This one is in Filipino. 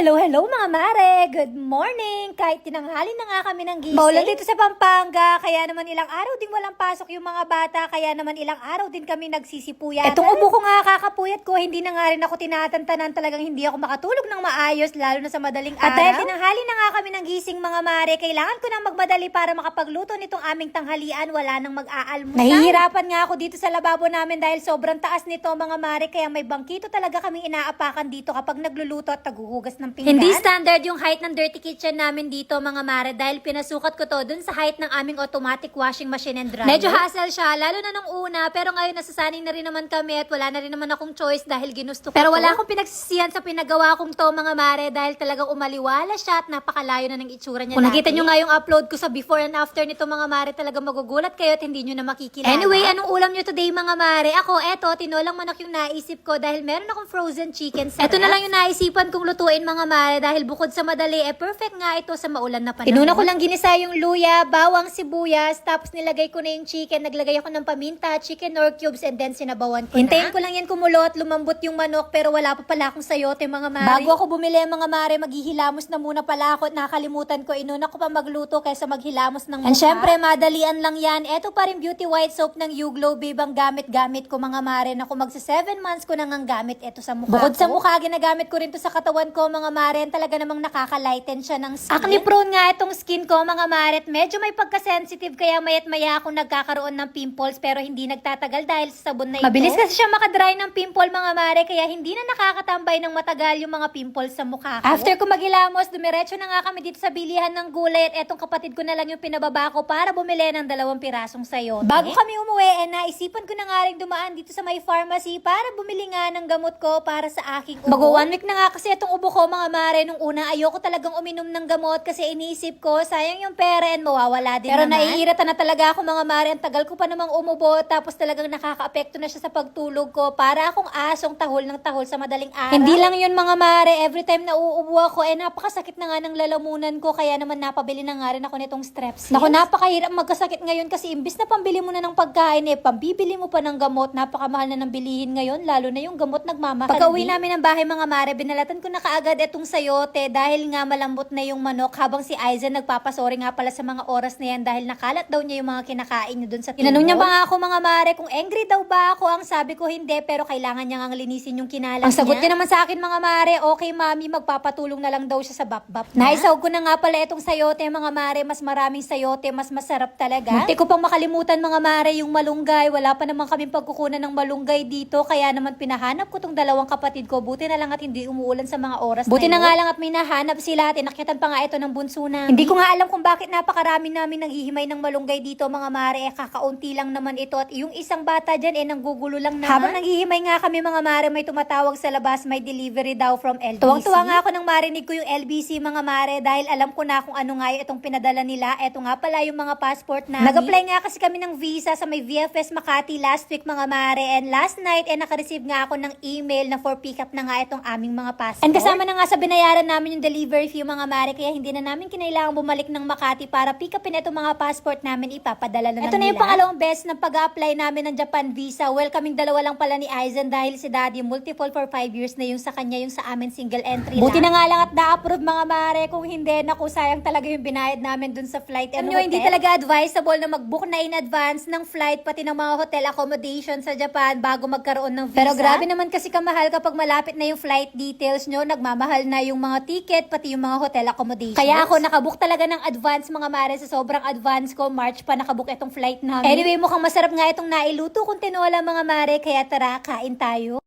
Hello mga mare! Good morning! Kahit tinanghali na nga kami ng gising. Maulan dito sa Pampanga, kaya naman ilang araw din walang pasok yung mga bata, kaya naman ilang araw din kami nagsisipuyat. Etong ubo ko nga kakapuyat ko, hindi na nga rin ako tinatantanan, talagang hindi ako makatulog ng maayos, lalo na sa madaling araw. At dahil tinanghali na nga kami ng gising mga mare, kailangan ko na magmadali para makapagluto nitong aming tanghalian, wala nang mag-aalmusal. Nahihirapan nga ako dito sa lababo namin dahil sobrang taas nito mga mare, kaya may bangkito talaga kaming inaapakan dito kapag nagluluto at taguhugas ng pinggan. Hindi standard yung height ng dirty kitchen namin dito mga mare dahil pinasukat ko to dun sa height ng aming automatic washing machine and dryer. Medyo hassle siya lalo na nung una, pero ngayon nasasanay na rin naman kami at wala na rin naman akong choice dahil ginusto ko. Pero wala akong pinagsisihan sa pinagawa kong to mga mare dahil talagang umaliwala siya at napakalayo na ng itsura niya. Kung nakita nyo nga yung upload ko sa before and after nito mga mare, talagang magugulat kayo at hindi nyo na makikilala. Anyway, anong ulam nyo today mga mare? Ako, eto, tinolang manok yung naisip ko dahil meron akong frozen chicken sa Eto na lang yung naisipan kong lutuin mga mare dahil bukod sa madali, perfect nga ito sa maulan na panahon. Inuna ko lang ginisa yung luya, bawang, sibuyas, tapos nilagay ko na yung chicken, naglagay ako ng paminta, chicken nor cubes, and then sinabawan ko Hintayin ko lang yan kumulot, lumambot yung manok, pero wala pa pala akong sayote mga mare. Bago ako bumili mga mare, maghihilamos na muna pala ako at nakalimutan ko, inuna ko pa magluto kaysa maghilamos ng mukha. And syempre, madalian lang yan. Eto pa rin beauty white soap ng Uglow Babe ang gamit-gamit ko mga mare, na kung magsa 7 months ko nang gamit eto sa mukha. Bukod sa mukha, ginagamit ko rin to sa katawan ko mga mare, talaga namang nakaka-lighten siya ng skin. Acne prone nga itong skin ko mga mare, medyo may pagka-sensitive kaya mayat maya akong nagkakaroon ng pimples pero hindi nagtatagal dahil sa sabon na ito. Mabilis kasi siya makadry ng pimple mga mare kaya hindi na nakakatambay ng matagal yung mga pimples sa mukha ko. After ko maghilamos, dumiretso na nga kami dito sa bilihan ng gulay at etong kapatid ko na lang yung pinababa ko para bumili ng 2 pirasong sayote. Bago kami umuwi, naisipan ko na nga rin dumaan dito sa may pharmacy para bumili nga ng gamot ko para sa aking ubo. Mag 1 week na nga kasi itong ubo ko mga mare. Nung una, ayoko talagang uminom ng gamot kasi iniisip ko, sayang yung pera and mawawala din pero naman. Pero naiirita na talaga ako mga mare. Ang tagal ko pa namang umubo tapos talagang nakaka-apekto na siya sa pagtulog ko. Para akong asong tahol ng tahol sa madaling araw. Hindi lang yun mga mare. Every time na uubo ako, napakasakit na nga ng lalamunan ko. Kaya naman napabili na nga rin ako nitong Strepsils. Naku, napakahirap magkasakit ngayon kasi imbis na pambili mo na ng pagkain, pambibili mo pa ng gamot. Napakamahal na ng bilihin ngayon, lalo na yung gamot nagmamahal. Pagka-uwi namin ng bahay mga mare, binalatan ko na kaagad etong sayote dahil nga malambot na yung manok, habang si Aizen nagpapasori nga pala sa mga oras na yan dahil nakalat daw niya yung mga kinakain niya dun sa table. Tinanong niya pa nga ako mga mare kung angry daw ba ako. Ang sabi ko hindi, pero kailangan niya ngang linisin yung kinalat niya. Ang sagot niya naman sa akin mga mare, okay mami, magpapatulong na lang daw siya sa bap-bap na. Naisawag ko na nga pala itong sayote mga mare, mas maraming sayote, mas masarap talaga. Munti ko pang makalimutan mga mare yung malunggay, wala pa naman kaming pagkukunan ng malunggay dito, kaya naman pinahanap ko tong 2 kapatid ko, buti na lang at hindi umuulan sa mga oras buti na nga lang at may nahanap sila at inakyatan pa nga ito ng bunso na. Hindi ko nga alam kung bakit napakarami namin naghihimay ng malunggay dito mga mare, kakaunti lang naman ito at yung isang bata dyan nanggugulo lang naman. Habang naghihimay nga kami mga mare, may tumatawag sa labas, may delivery daw from LBC. Tuwang-tuwa nga ako nang marinig ko yung LBC mga mare dahil alam ko na kung ano nga itong pinadala nila. Eto nga pala yung mga passport namin. Nag-apply nga kasi kami ng visa sa may VFS Makati last week mga mare, and last night naka-receive nga ako ng email na for pick up na nga itong aming mga passport. And kasama na nga sa binayaran namin yung delivery fee mga mare, kaya hindi na namin kinailangan bumalik ng Makati para pick upin itong mga passport namin, ipapadala na ito na yung pangalawang beses na pag-apply namin ng Japan visa. Welcoming 2 lang pala ni Aizen dahil si Daddy multiple for 5 years na yung sa kanya, yung sa amin single entry lang. Buti na nga lang at na-approve mga mare, kung hindi, naku, sayang talaga yung binayad namin dun sa flight and hotel. Hindi talaga advisable na mag-book na in advance ng flight pati ng mga hotel accommodation sa Japan bago magkaroon ng visa. Pero grabe naman kasi kamahal kapag malapit na yung flight details nyo, nagmamahal na yung mga ticket pati yung mga hotel accommodation. Kaya ako nakabook talaga ng advance mga mare, sa sobrang advance ko, March pa nakabook itong flight namin. Anyway, mukhang masarap nga itong nailuto kung tinola mga mare, kaya tara, kain tayo.